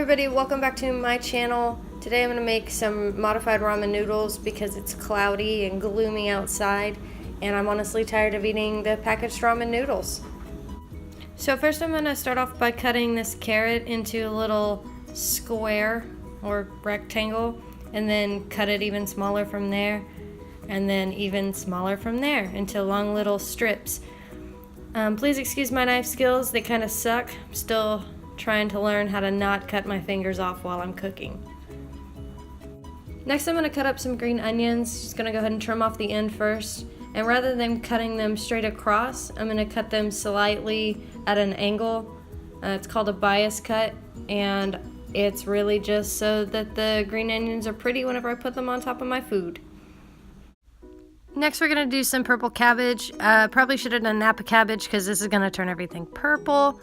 everybody, welcome back to my channel. Today I'm going to make some modified ramen noodles because it's cloudy and gloomy outside and I'm honestly tired of eating the packaged ramen noodles. So first I'm going to start off by cutting this carrot into a little square or rectangle and then cut it even smaller from there and then even smaller from there into long little strips. Please excuse my knife skills, they kind of suck. I'm still trying to learn how to not cut my fingers off while I'm cooking. Next I'm going to cut up some green onions. Just going to go ahead and trim off the end first. And rather than cutting them straight across, I'm going to cut them slightly at an angle. It's called a bias cut, and it's really just so that the green onions are pretty whenever I put them on top of my food. Next we're going to do some purple cabbage. Probably should have done Napa cabbage because this is going to turn everything purple.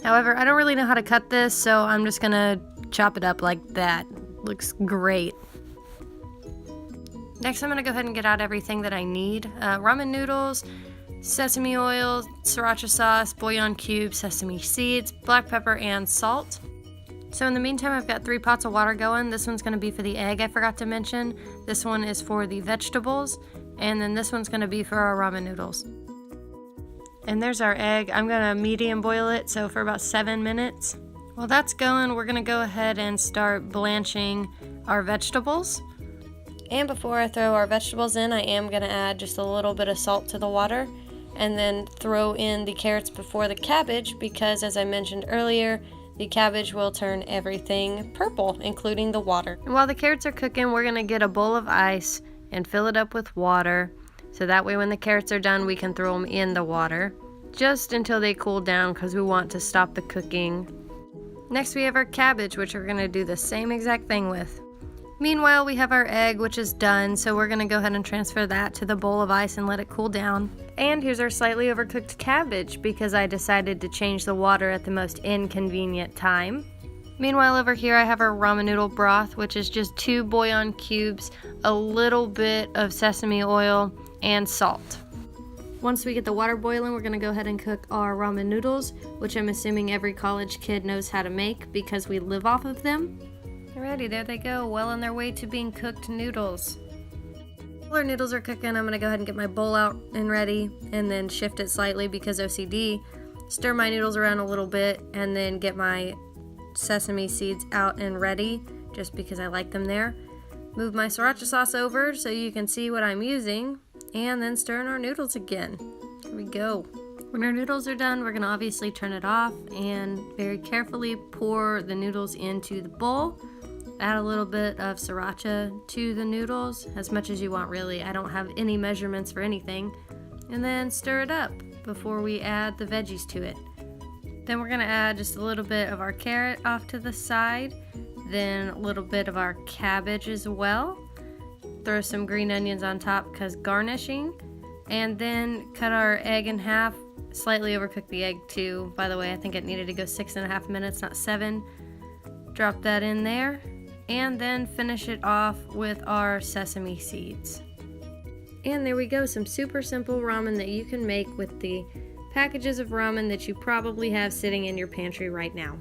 However, I don't really know how to cut this, so I'm just going to chop it up like that. Looks great. Next I'm going to go ahead and get out everything that I need. Ramen noodles, sesame oil, sriracha sauce, bouillon cubes, sesame seeds, black pepper, and salt. So in the meantime, I've got 3 pots of water going. This one's going to be for the egg I forgot to mention. This one is for the vegetables. And then this one's going to be for our ramen noodles. And there's our egg. I'm going to medium boil it, so for about 7 minutes. While that's going, we're going to go ahead and start blanching our vegetables. And before I throw our vegetables in, I am going to add just a little bit of salt to the water. And then throw in the carrots before the cabbage, because as I mentioned earlier, the cabbage will turn everything purple, including the water. And while the carrots are cooking, we're going to get a bowl of ice and fill it up with water. So that way when the carrots are done, we can throw them in the water just until they cool down because we want to stop the cooking. Next we have our cabbage, which we're going to do the same exact thing with. Meanwhile, we have our egg, which is done, so we're going to go ahead and transfer that to the bowl of ice and let it cool down. And here's our slightly overcooked cabbage because I decided to change the water at the most inconvenient time. Meanwhile, over here I have our ramen noodle broth, which is just 2 bouillon cubes, a little bit of sesame oil, and salt. Once we get the water boiling, we're going to go ahead and cook our ramen noodles, which I'm assuming every college kid knows how to make because we live off of them. Alrighty, there they go, well on their way to being cooked noodles. While our noodles are cooking, I'm going to go ahead and get my bowl out and ready, and then shift it slightly because OCD. Stir my noodles around a little bit, and then get my sesame seeds out and ready, just because I like them there. Move my sriracha sauce over so you can see what I'm using, and then stir in our noodles again. Here we go. When our noodles are done, we're going to obviously turn it off and very carefully pour the noodles into the bowl. Add a little bit of sriracha to the noodles, as much as you want really. I don't have any measurements for anything. And then stir it up before we add the veggies to it. Then we're going to add just a little bit of our carrot off to the side, then a little bit of our cabbage as well. Throw some green onions on top because garnishing, and then cut our egg in half. Slightly overcook the egg too, by the way. I think it needed to go 6.5 minutes, not 7. Drop that in there, and then finish it off with our sesame seeds. And there we go, some super simple ramen that you can make with the packages of ramen that you probably have sitting in your pantry right now.